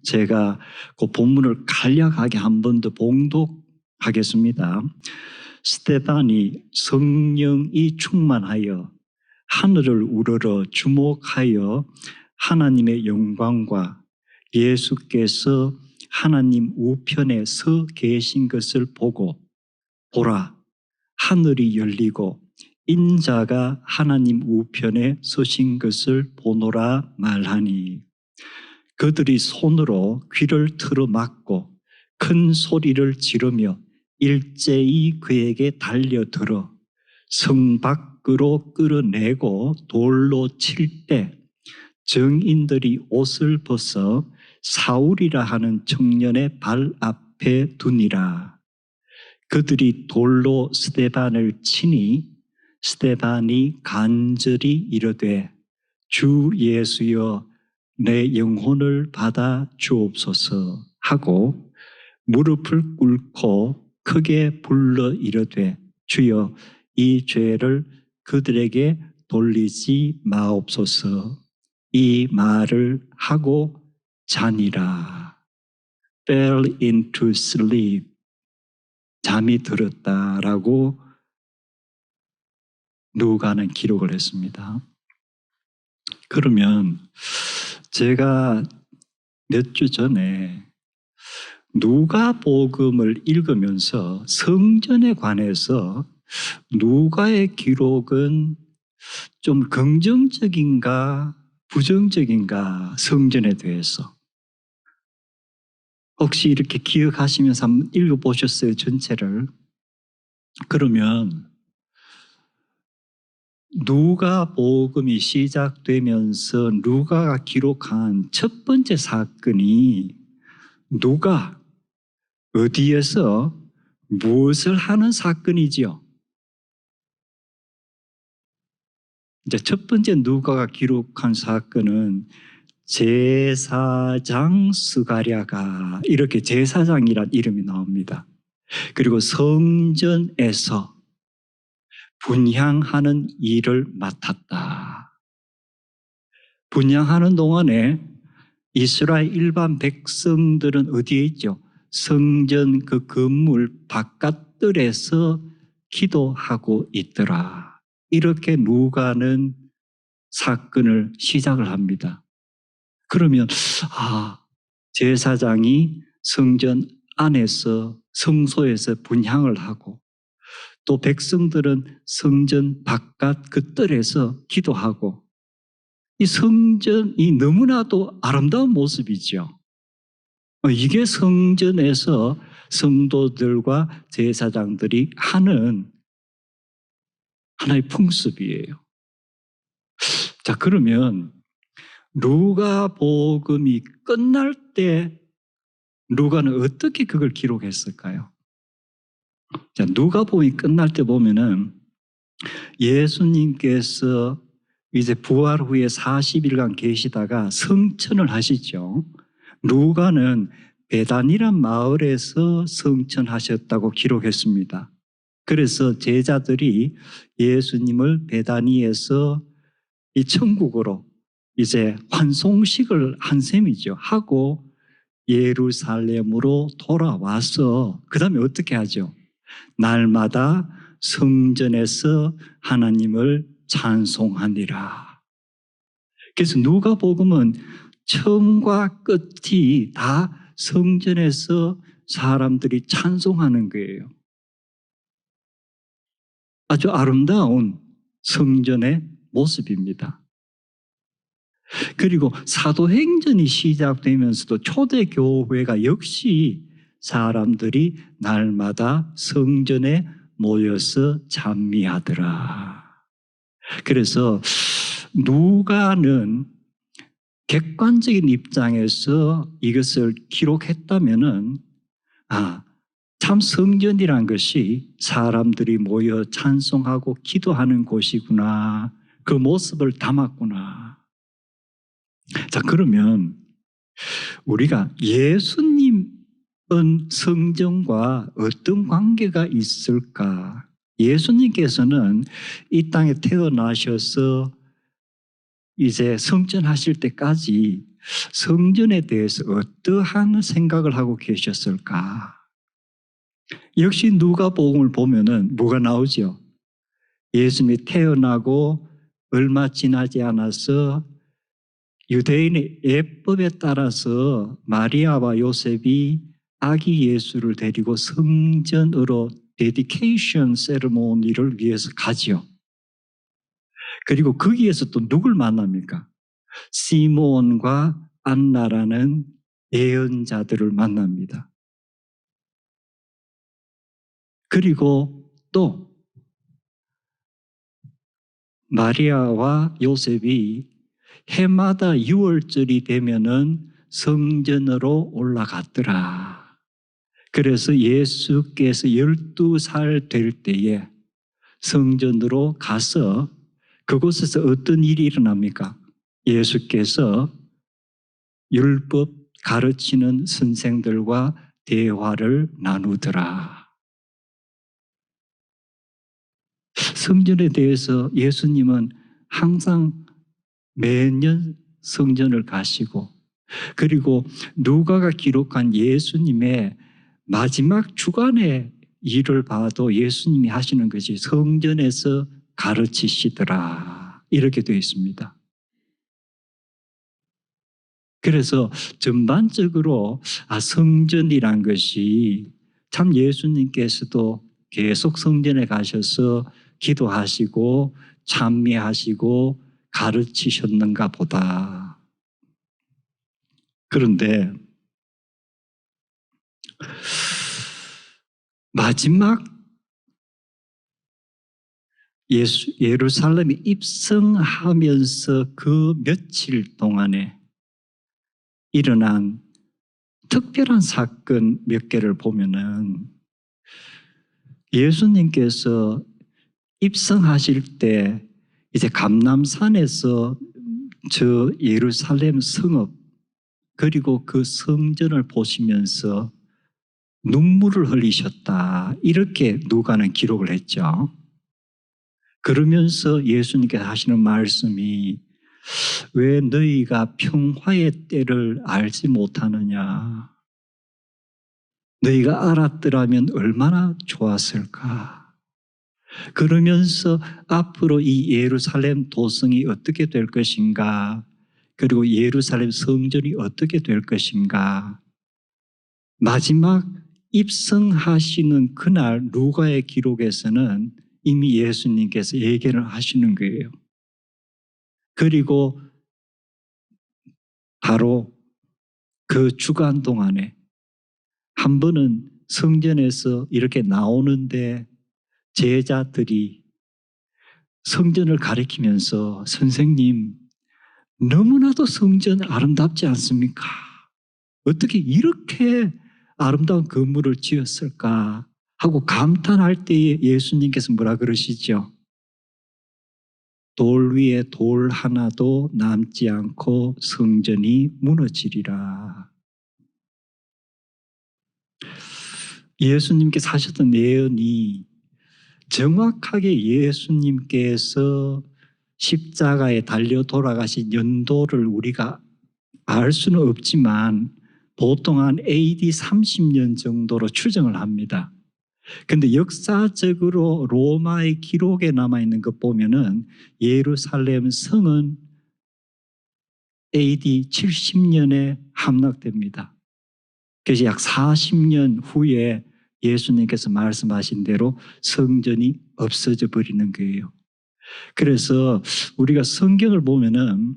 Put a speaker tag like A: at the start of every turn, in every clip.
A: 제가 그 본문을 간략하게 한 번 더 봉독하겠습니다. 스데반이 성령이 충만하여 하늘을 우러러 주목하여 하나님의 영광과 예수께서 하나님 우편에 서 계신 것을 보고 보라, 하늘이 열리고 인자가 하나님 우편에 서신 것을 보노라 말하니 그들이 손으로 귀를 틀어 막고 큰 소리를 지르며 일제히 그에게 달려들어 성 밖으로 끌어내고 돌로 칠 때 정인들이 옷을 벗어 사울이라 하는 청년의 발 앞에 두니라. 그들이 돌로 스데반을 치니 스데반이 간절히 이르되 주 예수여 내 영혼을 받아 주옵소서 하고 무릎을 꿇고 크게 불러 이르되 주여 이 죄를 그들에게 돌리지 마옵소서. 이 말을 하고 자니라. fell into sleep. 잠이 들었다라고 누가는 기록을 했습니다. 그러면 제가 몇 주 전에 누가복음을 읽으면서 성전에 관해서 누가의 기록은 좀 긍정적인가 부정적인가 성전에 대해서 혹시 이렇게 기억하시면서 한번 읽어보셨어요? 전체를. 그러면 누가복음이 시작되면서 누가가 기록한 첫 번째 사건이 누가 어디에서 무엇을 하는 사건이지요? 이제 첫 번째 누가가 기록한 사건은 제사장 스가랴가 이렇게 제사장이란 이름이 나옵니다. 그리고 성전에서 분향하는 일을 맡았다. 분향하는 동안에 이스라엘 일반 백성들은 어디에 있죠? 성전 그 건물 바깥들에서 기도하고 있더라. 이렇게 누가는 사건을 시작을 합니다. 그러면 제사장이 성전 안에서 성소에서 분향을 하고 또 백성들은 성전 바깥 그 뜰에서 기도하고 이 성전이 너무나도 아름다운 모습이죠. 이게 성전에서 성도들과 제사장들이 하는 하나의 풍습이에요. 자, 그러면 누가복음이 끝날 때 누가는 어떻게 그걸 기록했을까요? 자, 누가복음이 끝날 때 보면은 예수님께서 이제 부활 후에 40일간 계시다가 성천을 하시죠. 누가는 베단이란 마을에서 성천하셨다고 기록했습니다. 그래서 제자들이 예수님을 베다니에서 이 천국으로 이제 환송식을 한 셈이죠. 하고 예루살렘으로 돌아와서 그 다음에 어떻게 하죠? 날마다 성전에서 하나님을 찬송하니라. 그래서 누가복음은 처음과 끝이 다 성전에서 사람들이 찬송하는 거예요. 아주 아름다운 성전의 모습입니다. 그리고 사도행전이 시작되면서도 초대교회가 역시 사람들이 날마다 성전에 모여서 찬미하더라. 그래서 누가는 객관적인 입장에서 이것을 기록했다면은 참 성전이란 것이 사람들이 모여 찬송하고 기도하는 곳이구나. 그 모습을 담았구나. 자, 그러면 우리가 예수님은 성전과 어떤 관계가 있을까? 예수님께서는 이 땅에 태어나셔서 이제 성전하실 때까지 성전에 대해서 어떠한 생각을 하고 계셨을까? 역시 누가복음을 보면은 뭐가 나오죠? 예수님이 태어나고 얼마 지나지 않아서 유대인의 예법에 따라서 마리아와 요셉이 아기 예수를 데리고 성전으로 데디케이션 세레모니를 위해서 가지요. 그리고 거기에서 또 누굴 만납니까? 시몬과 안나라는 예언자들을 만납니다. 그리고 또 마리아와 요셉이 해마다 6월절이 되면은 성전으로 올라갔더라. 그래서 예수께서 12살 될 때에 성전으로 가서 그곳에서 어떤 일이 일어납니까? 예수께서 율법 가르치는 선생들과 대화를 나누더라. 성전에 대해서 예수님은 항상 매년 성전을 가시고, 그리고 누가가 기록한 예수님의 마지막 주간의 일을 봐도 예수님이 하시는 것이 성전에서 가르치시더라, 이렇게 되어 있습니다. 그래서 전반적으로 성전이란 것이 참 예수님께서도 계속 성전에 가셔서 기도하시고 찬미하시고 가르치셨는가 보다. 그런데 마지막 예루살렘에 입성하면서 그 며칠 동안에 일어난 특별한 사건 몇 개를 보면은, 예수님께서 입성하실 때 이제 감람산에서 저 예루살렘 성읍 그리고 그 성전을 보시면서 눈물을 흘리셨다, 이렇게 누가는 기록을 했죠. 그러면서 예수님께서 하시는 말씀이 왜 너희가 평화의 때를 알지 못하느냐? 너희가 알았더라면 얼마나 좋았을까? 그러면서 앞으로 이 예루살렘 도성이 어떻게 될 것인가? 그리고 예루살렘 성전이 어떻게 될 것인가? 마지막 입성하시는 그날 누가의 기록에서는 이미 예수님께서 얘기를 하시는 거예요. 그리고 바로 그 주간 동안에 한 번은 성전에서 이렇게 나오는데 제자들이 성전을 가리키면서 선생님, 너무나도 성전 아름답지 않습니까? 어떻게 이렇게 아름다운 건물을 지었을까 하고 감탄할 때에 예수님께서 뭐라 그러시죠? 돌 위에 돌 하나도 남지 않고 성전이 무너지리라. 예수님께서 하셨던 예언이 정확하게 예수님께서 십자가에 달려 돌아가신 연도를 우리가 알 수는 없지만 보통 한 AD 30년 정도로 추정을 합니다. 근데 역사적으로 로마의 기록에 남아있는 것 보면은 예루살렘 성은 AD 70년에 함락됩니다. 그래서 약 40년 후에 예수님께서 말씀하신 대로 성전이 없어져 버리는 거예요. 그래서 우리가 성경을 보면은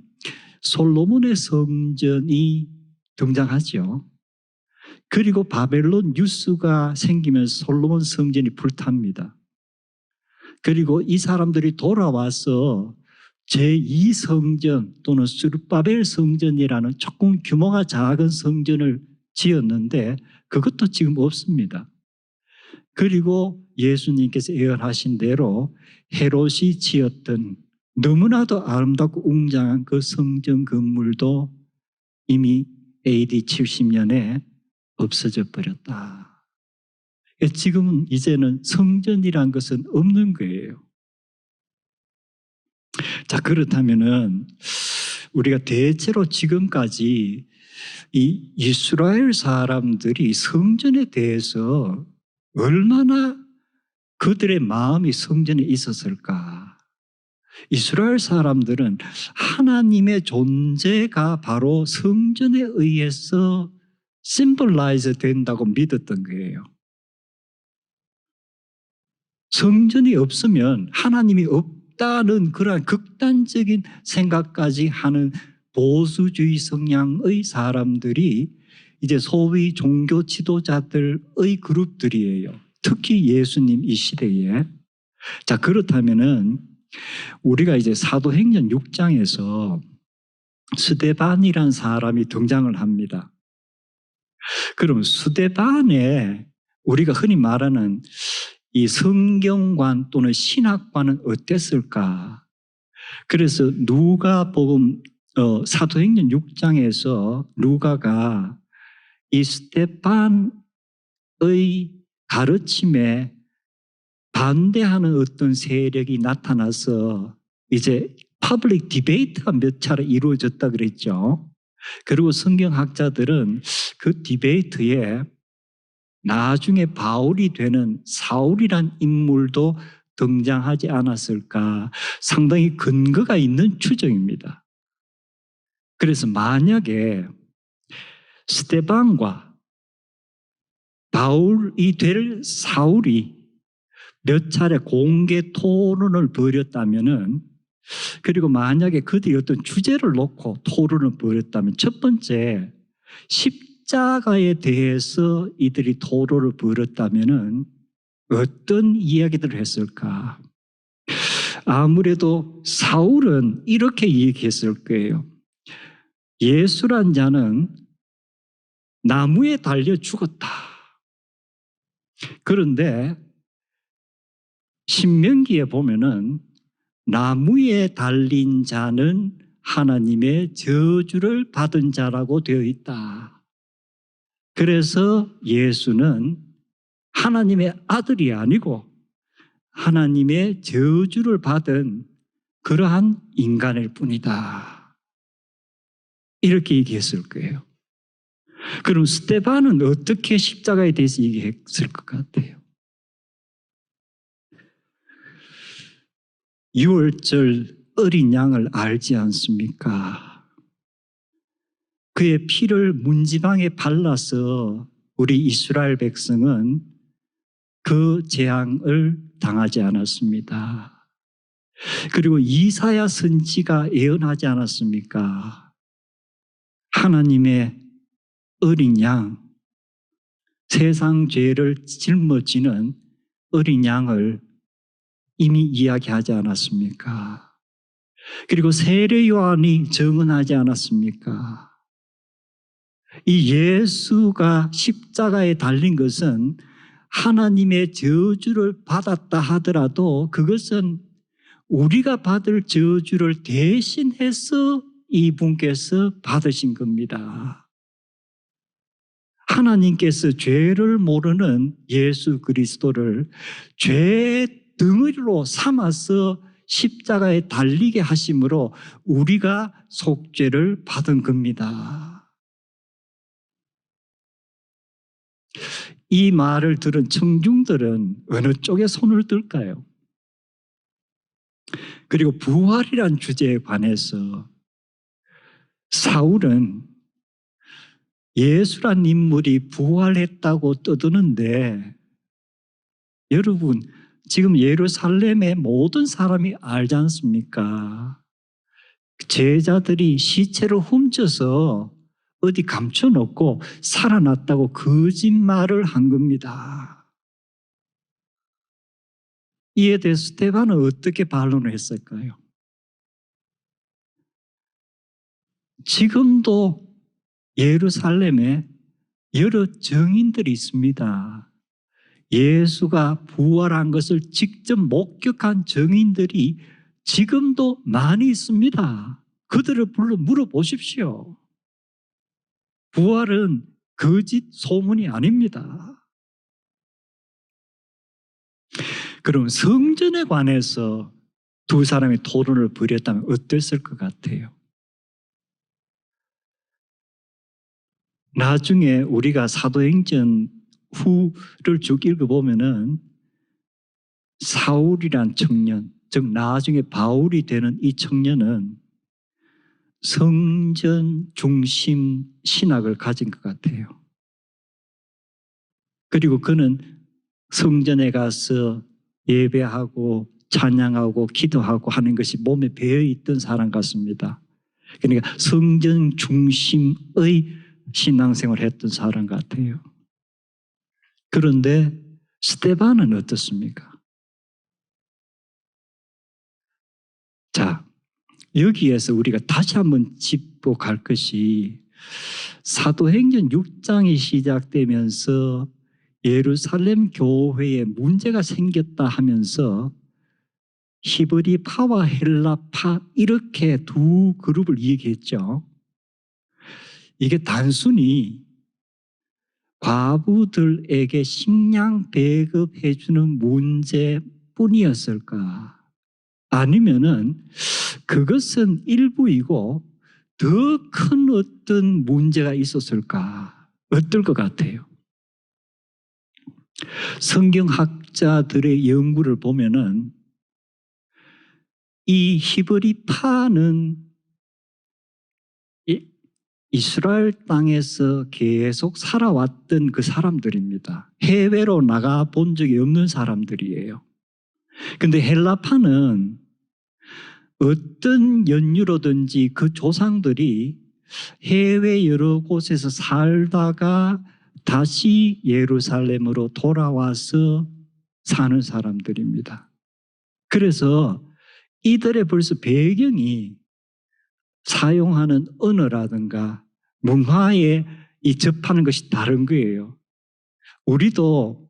A: 솔로몬의 성전이 등장하죠. 그리고 바벨론 유수가 생기면서 솔로몬 성전이 불탑니다. 그리고 이 사람들이 돌아와서 제2성전 또는 스룹바벨 성전이라는 조금 규모가 작은 성전을 지었는데 그것도 지금 없습니다. 그리고 예수님께서 예언하신 대로 헤롯이 지었던 너무나도 아름답고 웅장한 그 성전 건물도 이미 AD 70년에 없어져 버렸다. 지금 이제는 성전이란 것은 없는 거예요. 자, 그렇다면은 우리가 대체로 지금까지 이 이스라엘 사람들이 성전에 대해서 얼마나 그들의 마음이 성전에 있었을까? 이스라엘 사람들은 하나님의 존재가 바로 성전에 의해서 심볼라이즈 된다고 믿었던 거예요. 성전이 없으면 하나님이 없다는 그러한 극단적인 생각까지 하는 보수주의 성향의 사람들이 이제 소위 종교 지도자들의 그룹들이에요. 특히 예수님 이 시대에. 자, 그렇다면은 우리가 이제 사도행전 6장에서 스데반이란 사람이 등장을 합니다. 그럼 스데반에 우리가 흔히 말하는 이 성경관 또는 신학관은 어땠을까? 그래서 누가복음 사도행전 6장에서 누가가 이 스데반의 가르침에 반대하는 어떤 세력이 나타나서 이제 퍼블릭 디베이트가 몇 차례 이루어졌다 그랬죠. 그리고 성경학자들은 그 디베이트에 나중에 바울이 되는 사울이란 인물도 등장하지 않았을까, 상당히 근거가 있는 추정입니다. 그래서 만약에 스데반과 바울이 될 사울이 몇 차례 공개 토론을 벌였다면은, 그리고 만약에 그들이 어떤 주제를 놓고 토론을 벌였다면, 첫 번째 십자가에 대해서 이들이 토론을 벌였다면은 어떤 이야기들을 했을까? 아무래도 사울은 이렇게 얘기했을 거예요. 예수란 자는 나무에 달려 죽었다. 그런데 신명기에 보면은 나무에 달린 자는 하나님의 저주를 받은 자라고 되어 있다. 그래서 예수는 하나님의 아들이 아니고 하나님의 저주를 받은 그러한 인간일 뿐이다. 이렇게 얘기했을 거예요. 그럼 스데반은 어떻게 십자가에 대해서 얘기했을 것 같아요? 유월절 어린 양을 알지 않습니까? 그의 피를 문지방에 발라서 우리 이스라엘 백성은 그 재앙을 당하지 않았습니다. 그리고 이사야 선지가 예언하지 않았습니까? 하나님의 어린 양, 세상 죄를 짊어지는 어린 양을 이미 이야기하지 않았습니까? 그리고 세례 요한이 증언하지 않았습니까? 이 예수가 십자가에 달린 것은 하나님의 저주를 받았다 하더라도 그것은 우리가 받을 저주를 대신해서 이분께서 받으신 겁니다. 하나님께서 죄를 모르는 예수 그리스도를 죄 덩어리로 삼아서 십자가에 달리게 하심으로 우리가 속죄를 받은 겁니다. 이 말을 들은 청중들은 어느 쪽에 손을 들까요? 그리고 부활이란 주제에 관해서 사울은 예수란 인물이 부활했다고 떠드는데, 여러분 지금 예루살렘의 모든 사람이 알지 않습니까? 제자들이 시체를 훔쳐서 어디 감춰놓고 살아났다고 거짓말을 한 겁니다. 이에 대해서 스데반은 어떻게 반론을 했을까요? 지금도 예루살렘에 여러 증인들이 있습니다. 예수가 부활한 것을 직접 목격한 증인들이 지금도 많이 있습니다. 그들을 불러 물어보십시오. 부활은 거짓 소문이 아닙니다. 그럼 성전에 관해서 두 사람이 토론을 벌였다면 어땠을 것 같아요? 나중에 우리가 사도행전 후를 쭉 읽어보면은 사울이란 청년, 즉 나중에 바울이 되는 이 청년은 성전 중심 신학을 가진 것 같아요. 그리고 그는 성전에 가서 예배하고 찬양하고 기도하고 하는 것이 몸에 배어 있던 사람 같습니다. 그러니까 성전 중심의 신앙생활을 했던 사람 같아요. 그런데 스데반은 어떻습니까? 자, 여기에서 우리가 다시 한번 짚고 갈 것이 사도행전 6장이 시작되면서 예루살렘 교회에 문제가 생겼다 하면서 히브리파와 헬라파 이렇게 두 그룹을 얘기했죠. 이게 단순히 과부들에게 식량 배급해 주는 문제뿐이었을까? 아니면은 그것은 일부이고 더 큰 어떤 문제가 있었을까? 어떨 것 같아요? 성경학자들의 연구를 보면은 이 히브리파는 이스라엘 땅에서 계속 살아왔던 그 사람들입니다. 해외로 나가본 적이 없는 사람들이에요. 근데 헬라파는 어떤 연유로든지 그 조상들이 해외 여러 곳에서 살다가 다시 예루살렘으로 돌아와서 사는 사람들입니다. 그래서 이들의 벌써 배경이 사용하는 언어라든가 문화에 접하는 것이 다른 거예요. 우리도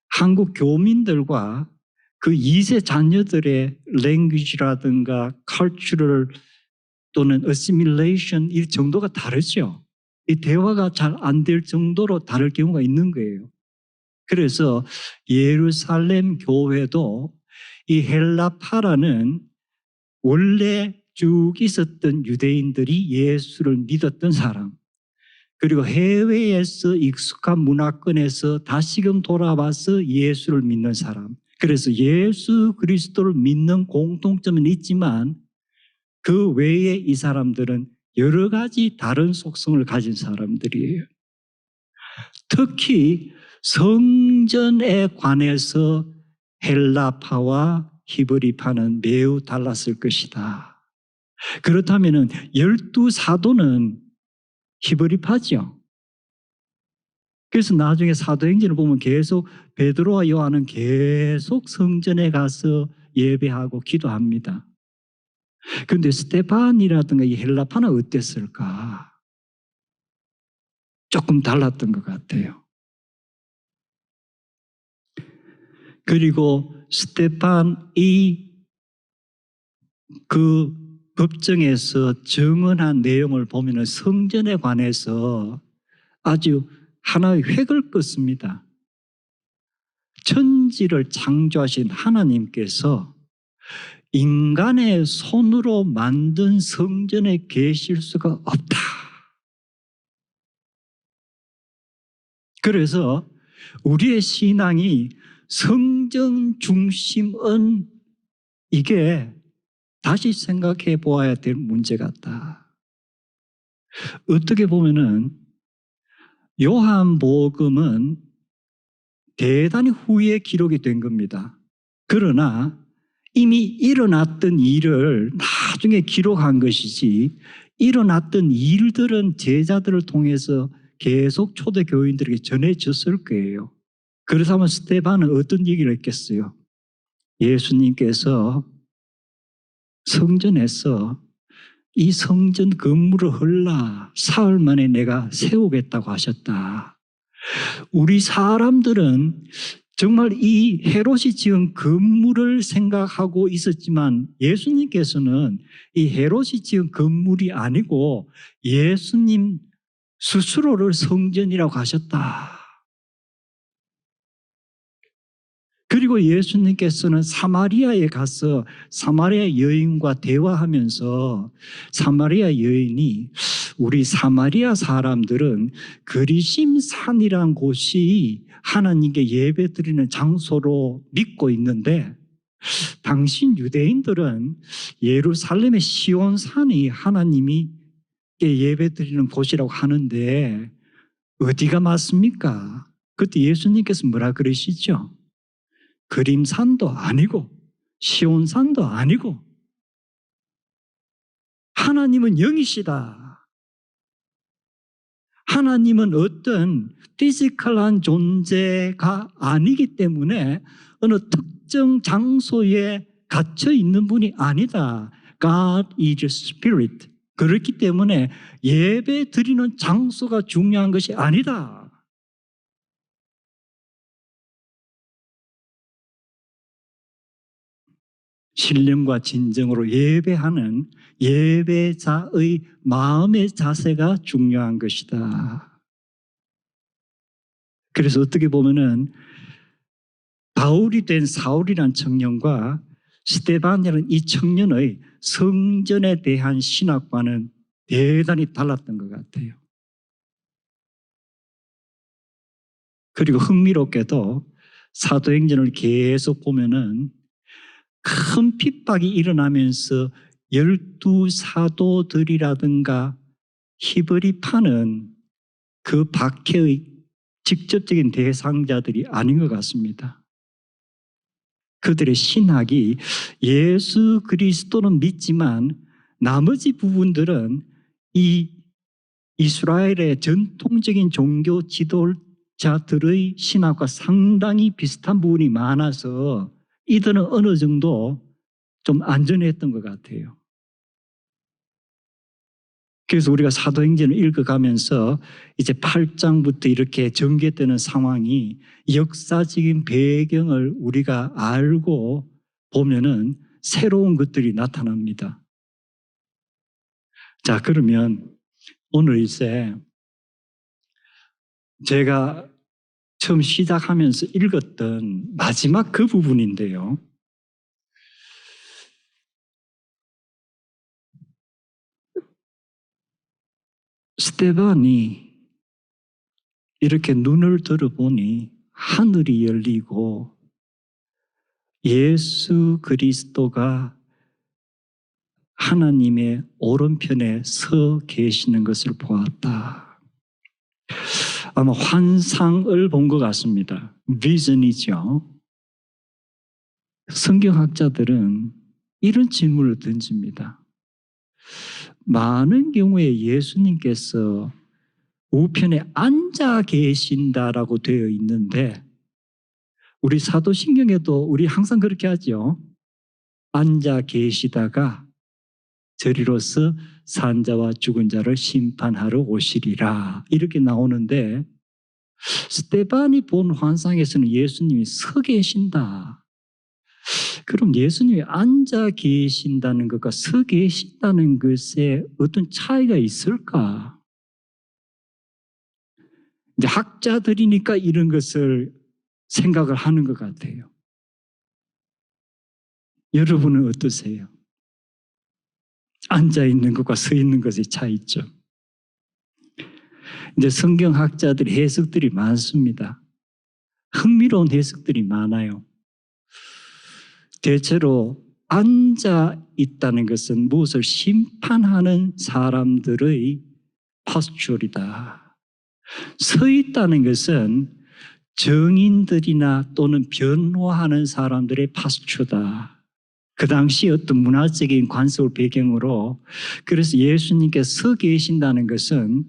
A: 한국 교민들과 그 2세 자녀들의 랭귀지라든가 cultural 또는 assimilation 이 정도가 다르죠. 이 대화가 잘 안 될 정도로 다를 경우가 있는 거예요. 그래서 예루살렘 교회도 이 헬라파라는 원래 쭉 있었던 유대인들이 예수를 믿었던 사람, 그리고 해외에서 익숙한 문화권에서 다시금 돌아와서 예수를 믿는 사람, 그래서 예수 그리스도를 믿는 공통점은 있지만 그 외에 이 사람들은 여러 가지 다른 속성을 가진 사람들이에요. 특히 성전에 관해서 헬라파와 히브리파는 매우 달랐을 것이다. 그렇다면 12사도는 히브리파죠. 그래서 나중에 사도행전을 보면 계속 베드로와 요한은 계속 성전에 가서 예배하고 기도합니다. 그런데 스데반이라든가 이 헬라파는 어땠을까? 조금 달랐던 것 같아요. 그리고 스데반이 그 법정에서 증언한 내용을 보면 성전에 관해서 아주 하나의 획을 긋습니다. 천지를 창조하신 하나님께서 인간의 손으로 만든 성전에 계실 수가 없다. 그래서 우리의 신앙이 성전 중심은 이게 다시 생각해 보아야 될 문제 같다. 어떻게 보면은 요한복음은 대단히 후에 기록이 된 겁니다. 그러나 이미 일어났던 일을 나중에 기록한 것이지 일어났던 일들은 제자들을 통해서 계속 초대 교인들에게 전해졌을 거예요. 그렇다면 스데반은 어떤 얘기를 했겠어요? 예수님께서 성전에서 이 성전 건물을 헐라 사흘 만에 내가 세우겠다고 하셨다. 우리 사람들은 정말 이 헤롯이 지은 건물을 생각하고 있었지만 예수님께서는 이 헤롯이 지은 건물이 아니고 예수님 스스로를 성전이라고 하셨다. 그리고 예수님께서는 사마리아에 가서 사마리아 여인과 대화하면서 사마리아 여인이 우리 사마리아 사람들은 그리심 산이란 곳이 하나님께 예배드리는 장소로 믿고 있는데 당신 유대인들은 예루살렘의 시온산이 하나님이 예배드리는 곳이라고 하는데 어디가 맞습니까? 그때 예수님께서 뭐라 그러시죠? 그림산도 아니고 시온산도 아니고 하나님은 영이시다. 하나님은 어떤 피지컬한 존재가 아니기 때문에 어느 특정 장소에 갇혀 있는 분이 아니다. God is spirit. 그렇기 때문에 예배 드리는 장소가 중요한 것이 아니다. 신령과 진정으로 예배하는 예배자의 마음의 자세가 중요한 것이다. 그래서 어떻게 보면은 바울이 된 사울이라는 청년과 스데반이라는 이 청년의 성전에 대한 신학과는 대단히 달랐던 것 같아요. 그리고 흥미롭게도 사도행전을 계속 보면은 큰 핍박이 일어나면서 12사도들이라든가 히브리파는 그 박해의 직접적인 대상자들이 아닌 것 같습니다. 그들의 신학이 예수 그리스도는 믿지만 나머지 부분들은 이 이스라엘의 전통적인 종교 지도자들의 신학과 상당히 비슷한 부분이 많아서 이들은 어느 정도 좀 안전했던 것 같아요. 그래서 우리가 사도행전을 읽어가면서 이제 8장부터 이렇게 전개되는 상황이 역사적인 배경을 우리가 알고 보면은 새로운 것들이 나타납니다. 자, 그러면 오늘 이제 제가 처음 시작하면서 읽었던 마지막 그 부분인데요. 스데반이 이렇게 눈을 들어보니 하늘이 열리고 예수 그리스도가 하나님의 오른편에 서 계시는 것을 보았다. 아마 환상을 본 것 같습니다. 비전이죠. 성경학자들은 이런 질문을 던집니다. 많은 경우에 예수님께서 우편에 앉아 계신다라고 되어 있는데 우리 사도신경에도 우리 항상 그렇게 하죠. 앉아 계시다가 저리로서 산자와 죽은 자를 심판하러 오시리라 이렇게 나오는데 스데반이 본 환상에서는 예수님이 서 계신다. 그럼 예수님이 앉아 계신다는 것과 서 계신다는 것에 어떤 차이가 있을까? 이제 학자들이니까 이런 것을 생각을 하는 것 같아요. 여러분은 어떠세요? 앉아 있는 것과 서 있는 것의 차이점. 이제 성경학자들의 해석들이 많습니다. 흥미로운 해석들이 많아요. 대체로 앉아 있다는 것은 무엇을 심판하는 사람들의 포스처리다. 서 있다는 것은 정인들이나 또는 변호하는 사람들의 포스처다. 그 당시 어떤 문화적인 관습을 배경으로 그래서 예수님께서 서 계신다는 것은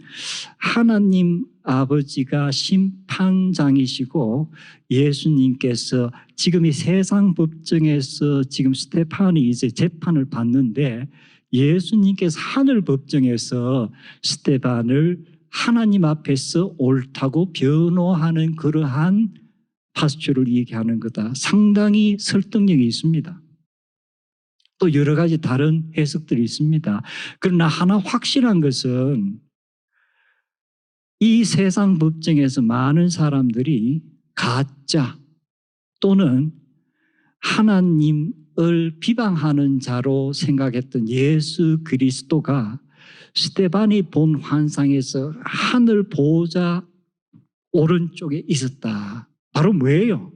A: 하나님 아버지가 심판장이시고 예수님께서 지금 이 세상 법정에서 지금 스데반이 이제 재판을 받는데 예수님께서 하늘 법정에서 스데반을 하나님 앞에서 옳다고 변호하는 그러한 파스처를 얘기하는 거다. 상당히 설득력이 있습니다. 또 여러 가지 다른 해석들이 있습니다. 그러나 하나 확실한 것은 이 세상 법정에서 많은 사람들이 가짜 또는 하나님을 비방하는 자로 생각했던 예수 그리스도가 스데반이 본 환상에서 하늘 보호자 오른쪽에 있었다. 바로 뭐예요?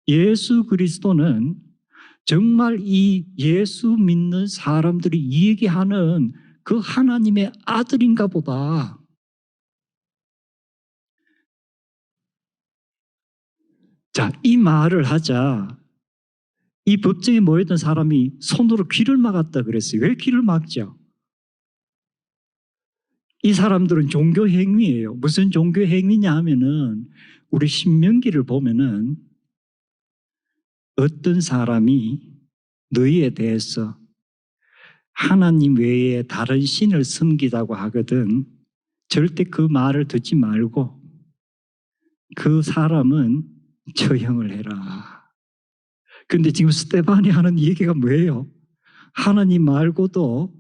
A: 예수 그리스도는 정말 이 예수 믿는 사람들이 얘기하는 그 하나님의 아들인가 보다. 자, 이 말을 하자 이 법정에 모였던 사람이 손으로 귀를 막았다 그랬어요. 왜 귀를 막죠? 이 사람들은 종교 행위예요. 무슨 종교 행위냐 하면은 우리 신명기를 보면은 어떤 사람이 너희에 대해서 하나님 외에 다른 신을 섬기자고 하거든 절대 그 말을 듣지 말고 그 사람은 처형을 해라. 그런데 지금 스데반이 하는 얘기가 뭐예요? 하나님 말고도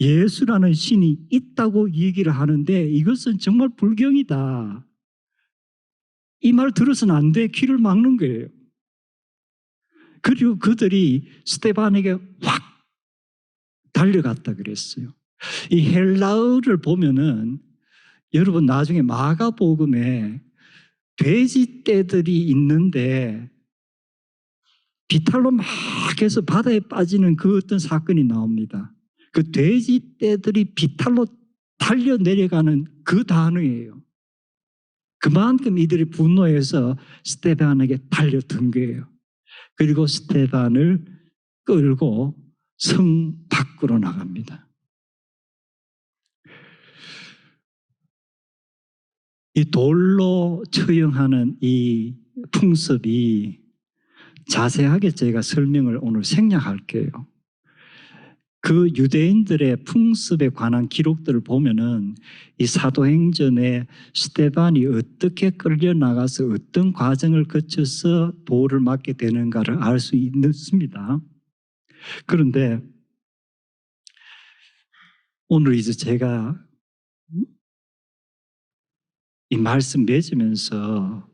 A: 예수라는 신이 있다고 얘기를 하는데 이것은 정말 불경이다. 이 말 들어서는 안 돼. 귀를 막는 거예요. 그리고 그들이 스데반에게 확 달려갔다 그랬어요. 이 헬라어를 보면은 여러분 나중에 마가복음에 돼지 떼들이 있는데 비탈로 막 해서 바다에 빠지는 그 어떤 사건이 나옵니다. 그 돼지 떼들이 비탈로 달려 내려가는 그 단어예요. 그만큼 이들이 분노해서 스데반에게 달려든 거예요. 그리고 스데반을 끌고 성 밖으로 나갑니다. 이 돌로 처형하는 이 풍습이 자세하게 제가 설명을 오늘 생략할게요. 그 유대인들의 풍습에 관한 기록들을 보면은 이 사도행전에 스데반이 어떻게 끌려나가서 어떤 과정을 거쳐서 보호를 받게 되는가를 알 수 있습니다. 그런데 오늘 이제 제가 이 말씀 맺으면서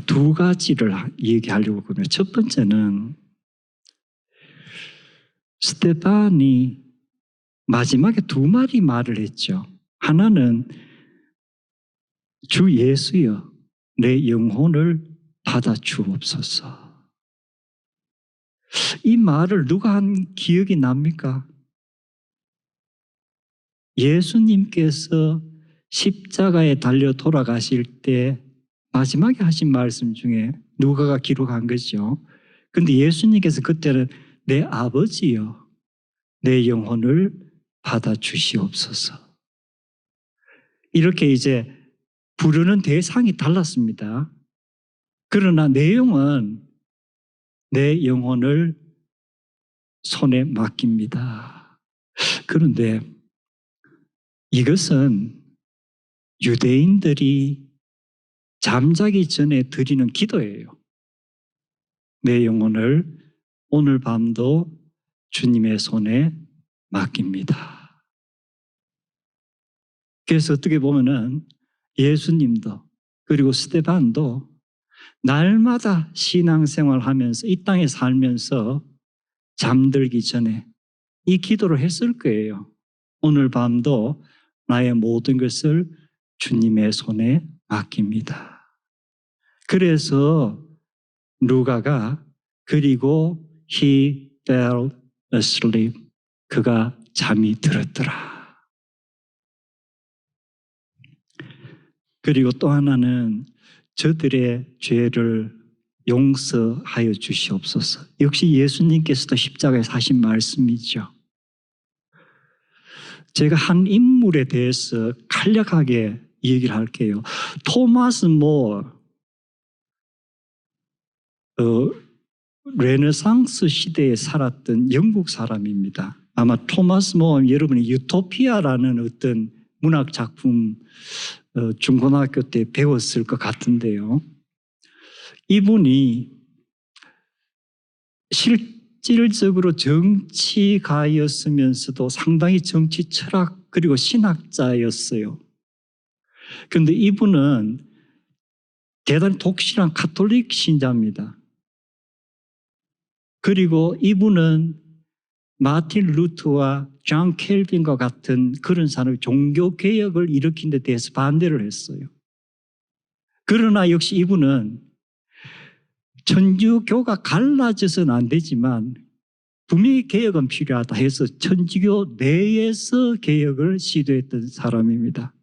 A: 두 가지를 얘기하려고 하면 첫 번째는 스데반이 마지막에 두 마디 말을 했죠. 하나는 주 예수여 내 영혼을 받아 주옵소서. 이 말을 누가 한 기억이 납니까? 예수님께서 십자가에 달려 돌아가실 때 마지막에 하신 말씀 중에 누가가 기록한 거죠. 그런데 예수님께서 그때는 내 아버지여 내 영혼을 받아 주시옵소서. 이렇게 이제 부르는 대상이 달랐습니다. 그러나 내용은 내 영혼을 손에 맡깁니다. 그런데 이것은 유대인들이 잠자기 전에 드리는 기도예요. 내 영혼을 오늘 밤도 주님의 손에 맡깁니다. 그래서 어떻게 보면은 예수님도 그리고 스데반도 날마다 신앙생활 하면서 이 땅에 살면서 잠들기 전에 이 기도를 했을 거예요. 오늘 밤도 나의 모든 것을 주님의 손에 맡깁니다. 그래서 누가가 그리고 he fell asleep 그가 잠이 들었더라. 그리고 또 하나는 저들의 죄를 용서하여 주시옵소서. 역시 예수님께서도 십자가에서 하신 말씀이죠. 제가 한 인물에 대해서 간략하게 얘기를 할게요. 토마스 모어, 르네상스 시대에 살았던 영국 사람입니다. 아마 토마스 모어 여러분이 유토피아라는 어떤 문학 작품 중고등학교 때 배웠을 것 같은데요. 이분이 실질적으로 정치가였으면서도 상당히 정치 철학 그리고 신학자였어요. 그런데 이분은 대단히 독실한 가톨릭 신자입니다. 그리고 이분은 마틴 루터와 존 켈빈과 같은 그런 사람의 종교개혁을 일으킨 데 대해서 반대를 했어요. 그러나 역시 이분은 천주교가 갈라져서는 안 되지만 분명히 개혁은 필요하다 해서 천주교 내에서 개혁을 시도했던 사람입니다.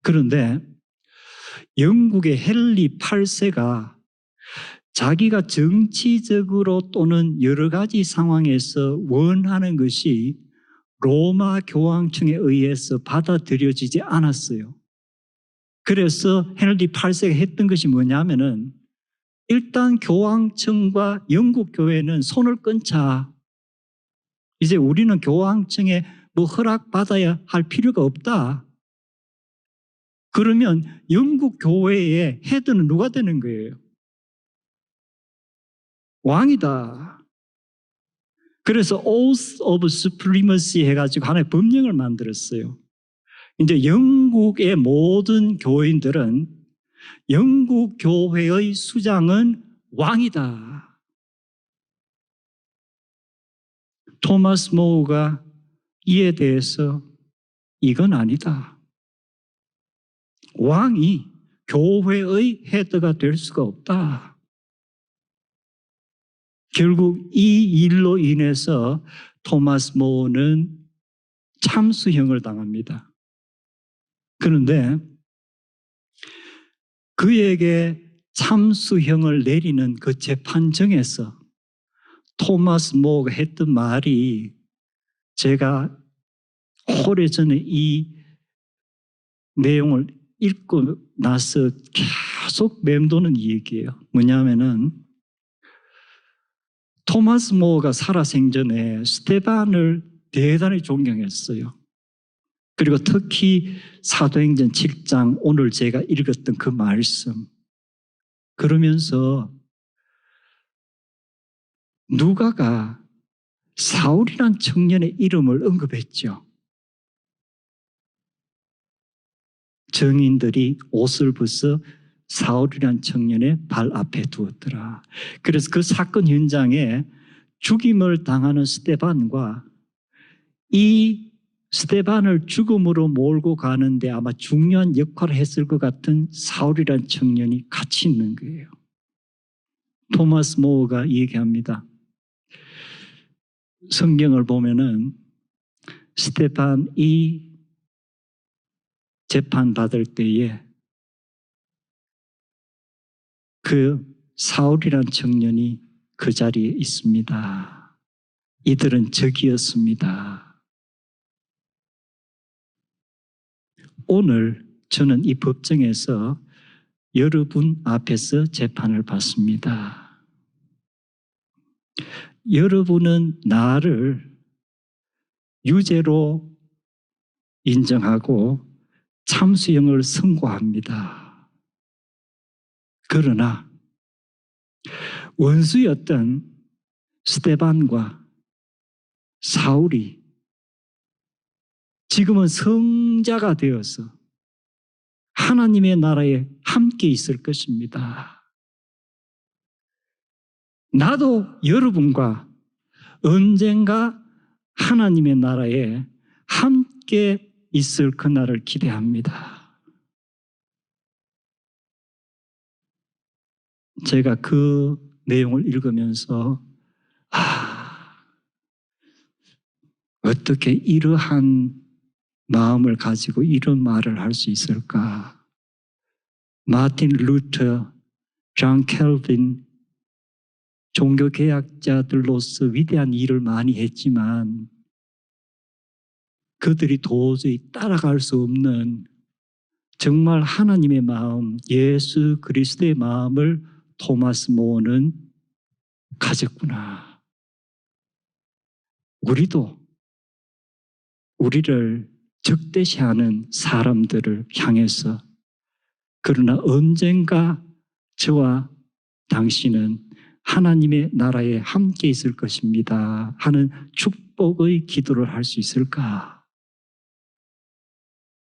A: 그런데 영국의 헨리 8세가 자기가 정치적으로 또는 여러 가지 상황에서 원하는 것이 로마 교황청에 의해서 받아들여지지 않았어요. 그래서 헨리 8세가 했던 것이 뭐냐면은 일단 교황청과 영국 교회는 손을 끊자. 이제 우리는 교황청에 뭐 허락받아야 할 필요가 없다. 그러면 영국 교회의 헤드는 누가 되는 거예요? 왕이다. 그래서 Oath of Supremacy 해가지고 하나의 법령을 만들었어요. 이제 영국의 모든 교인들은 영국 교회의 수장은 왕이다. 토마스 모어가 이에 대해서 이건 아니다. 왕이 교회의 헤드가 될 수가 없다. 결국 이 일로 인해서 토마스 모어는 참수형을 당합니다. 그런데 그에게 참수형을 내리는 그 재판정에서 토마스 모어가 했던 말이 제가 오래전에 이 내용을 읽고 나서 계속 맴도는 이 얘기예요. 뭐냐면은 토마스 모어가 살아생전에 스테반을 대단히 존경했어요. 그리고 특히 사도행전 7장 오늘 제가 읽었던 그 말씀 그러면서 누가가 사울이란 청년의 이름을 언급했죠. 정인들이 옷을 벗어 사울이란 청년의 발 앞에 두었더라. 그래서 그 사건 현장에 죽임을 당하는 스데반과 이 스데반을 죽음으로 몰고 가는데 아마 중요한 역할을 했을 것 같은 사울이란 청년이 같이 있는 거예요. 토마스 모어가 얘기합니다. 성경을 보면은 스데반이 재판받을 때에 그 사울이란 청년이 그 자리에 있습니다. 이들은 적이었습니다. 오늘 저는 이 법정에서 여러분 앞에서 재판을 받습니다. 여러분은 나를 유죄로 인정하고 참수형을 선고합니다. 그러나 원수였던 스데반과 사울이 지금은 성자가 되어서 하나님의 나라에 함께 있을 것입니다. 나도 여러분과 언젠가 하나님의 나라에 함께 있을 그날을 기대합니다. 제가 그 내용을 읽으면서 어떻게 이러한 마음을 가지고 이런 말을 할 수 있을까? 마틴 루터, 존 켈빈 종교개혁자들로서 위대한 일을 많이 했지만 그들이 도저히 따라갈 수 없는 정말 하나님의 마음, 예수 그리스도의 마음을 토마스 모어는 가졌구나. 우리도 우리를 적대시하는 사람들을 향해서 그러나 언젠가 저와 당신은 하나님의 나라에 함께 있을 것입니다 하는 축복의 기도를 할 수 있을까?